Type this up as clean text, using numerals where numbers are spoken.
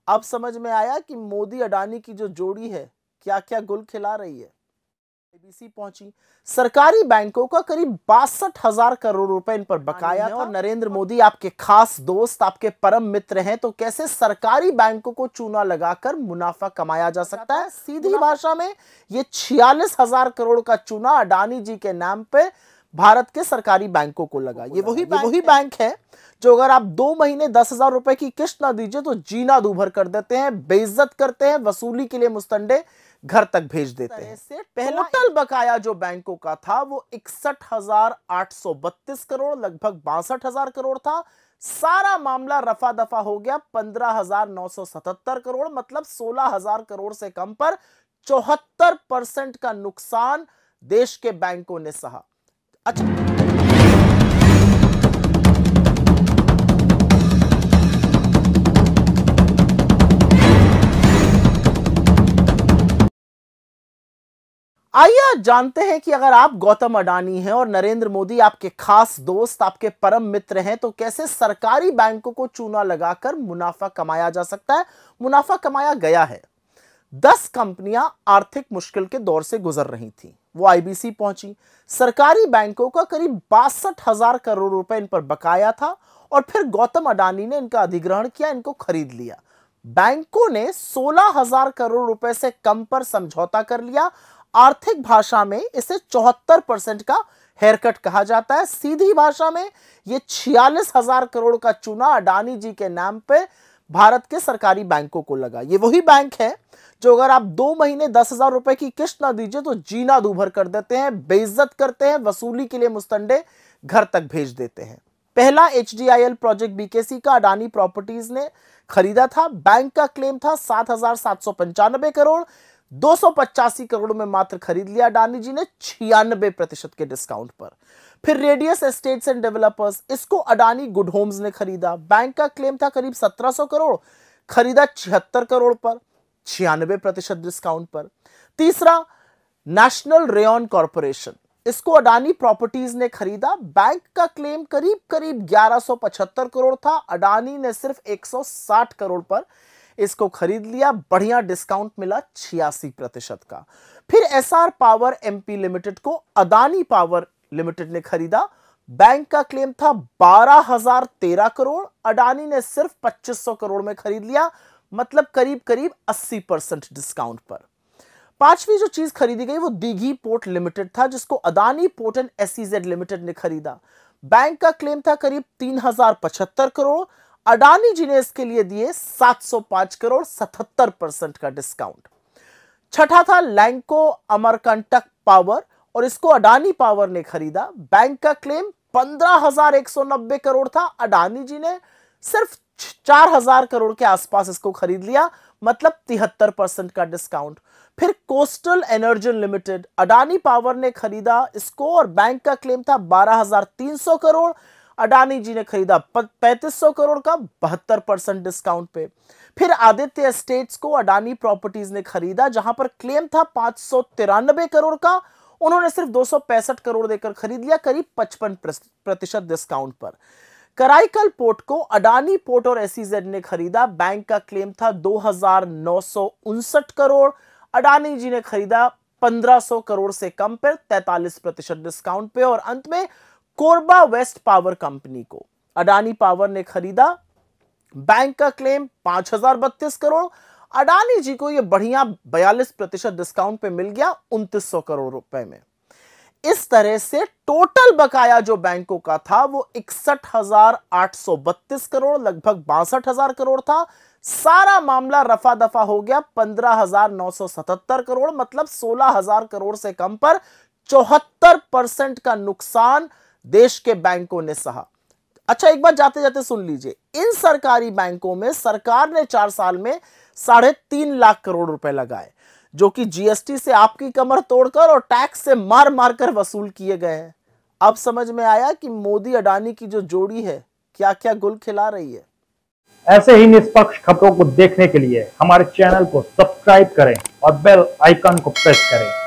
अब समझ में आया कि मोदी अडानी की जो जोड़ी है क्या क्या गुल खिला रही है। एबीसी पहुंची, सरकारी बैंकों का करीब 62,000 करोड़ रुपए इन पर बकाया था। और नरेंद्र मोदी आपके खास दोस्त, आपके परम मित्र हैं, तो कैसे सरकारी बैंकों को चूना लगाकर मुनाफा कमाया जा सकता है। सीधी भाषा में ये 46,000 करोड़ का चूना अडानी जी के नाम पे भारत के सरकारी बैंकों को लगा। ये वही बैंक है जो अगर आप 2 महीने 10,000 रुपए की किस्त ना दीजिए तो जीना दूभर कर देते हैं, बेइज्जत करते हैं, वसूली के लिए मुस्तंडे घर तक भेज देते हैं। पहला टोटल बकाया जो बैंकों का था वो 61,832 करोड़, लगभग 62,000 करोड़ था। सारा मामला रफा दफा हो गया 15,977 करोड़, मतलब 16,000 करोड़ से कम पर 74% का नुकसान देश के बैंकों ने सहा। अच्छा, आइए आज जानते हैं कि अगर आप गौतम अडानी हैं और नरेंद्र मोदी आपके खास दोस्त, आपके परम मित्र हैं, तो कैसे सरकारी बैंकों को चूना लगाकर मुनाफा कमाया जा सकता है। मुनाफा कमाया गया है। 10 कंपनियां आर्थिक मुश्किल के दौर से गुजर रही थीं। वो आईबीसी पहुंची। सरकारी बैंकों का करीब 62,000 करोड़ रुपए इन पर बकाया था और फिर गौतम अडानी ने इनका अधिग्रहण किया, इनको खरीद लिया। बैंकों ने 16,000 करोड़ रुपए से कम पर समझौता कर लिया। आर्थिक भाषा में इसे 74% का हेयरकट कहा जाता है। सीधी भाषा में यह 46,000 करोड़ का चूना अडानी जी के नाम पे भारत के सरकारी बैंकों को लगा। ये वही बैंक है जो अगर आप 2 महीने 10,000 रुपए की किस्त ना दीजिए तो जीना दूभर कर देते हैं, बेइज्जत करते हैं, वसूली के लिए मुस्तंडे घर तक भेज देते हैं। पहला HDIL प्रोजेक्ट BKC का अडानी प्रॉपर्टीज ने खरीदा था। बैंक का क्लेम था 7,795 करोड़, 285 करोड़ में मात्र खरीद लिया अडानी जी ने 96% के डिस्काउंट पर। फिर रेडियस एस्टेट्स एंड डेवलपर्स, इसको अडानी गुड होम्स ने खरीदा। बैंक का क्लेम था करीब 1700 करोड़, खरीदा 76 करोड़ पर, 96% डिस्काउंट पर। तीसरा नेशनल रेयन कॉर्पोरेशन, इसको अडानी प्रॉपर्टीज ने खरीदा। बैंक का क्लेम करीब 1175 करोड़ था, अडानी ने सिर्फ 160 करोड़ पर इसको खरीद लिया। बढ़िया डिस्काउंट मिला 86% का। फिर SR पावर MP लिमिटेड को अडानी पावर लिमिटेड ने खरीदा। बैंक का क्लेम था 12,013 करोड़, अडानी ने सिर्फ 2500 करोड़ में खरीद लिया, मतलब करीब 80% डिस्काउंट पर। पांचवी जो चीज खरीदी गई वो दीघी पोर्ट लिमिटेड था, जिसको Adani port and SEZ limited ने खरीदा। बैंक का क्लेम था करीब 3,075 करोड़, अडानी जी ने इसके लिए दिए 705 करोड़, 77% का डिस्काउंट। छठा था लैंको अमरकंटक पावर और इसको अडानी पावर ने खरीदा। बैंक का क्लेम 15,190 करोड़ था, अडानी जी ने सिर्फ 4,000 करोड़ के आसपास इसको खरीद लिया, मतलब 73% का डिस्काउंट। फिर coastal energy limited, Adani power ने खरीदा इसको और बैंक का क्लेम था 12,300 करोड़, अडानी जी ने खरीदा 3,500 करोड़ का, 72% डिस्काउंट पे। फिर आदित्य एस्टेट्स को अडानी प्रॉपर्टीज ने खरीदा, जहां पर क्लेम था 593 करोड़ का, उन्होंने सिर्फ 265 करोड़ देकर खरीद लिया, करीब 55% डिस्काउंट पर। कराईकल पोर्ट को अडानी पोर्ट और SEZ ने खरीदा। बैंक का क्लेम था 2,959 करोड़, अडानी जी ने खरीदा 1,500 करोड़ से कम पर, 43% डिस्काउंट पे। और अंत में कोरबा वेस्ट पावर कंपनी को अडानी पावर ने खरीदा। बैंक का क्लेम 5,032 करोड़, अडानी जी को यह बढ़िया 42% डिस्काउंट पे मिल गया 2,900 करोड़ रुपए में। इस तरह से टोटल बकाया जो बैंकों का था वो 61,832 करोड़, लगभग 62,000 करोड़ था। सारा मामला रफा दफा हो गया 15,977 करोड़, मतलब 16,000 करोड़ से कम पर 74% का नुकसान देश के बैंकों ने सहा। अच्छा, एक बात जाते जाते सुन लीजिए, इन सरकारी बैंकों में सरकार ने 4 साल में 3.5 लाख करोड़ रुपए लगाए, जो कि GST से आपकी कमर तोड़कर और टैक्स से मार मार कर वसूल किए गए हैं। अब समझ में आया कि मोदी अडानी की जो जोड़ी है क्या क्या गुल खिला रही है। ऐसे ही निष्पक्ष खबरों को देखने के लिए हमारे चैनल को सब्सक्राइब करें और बेल आइकन को प्रेस करें।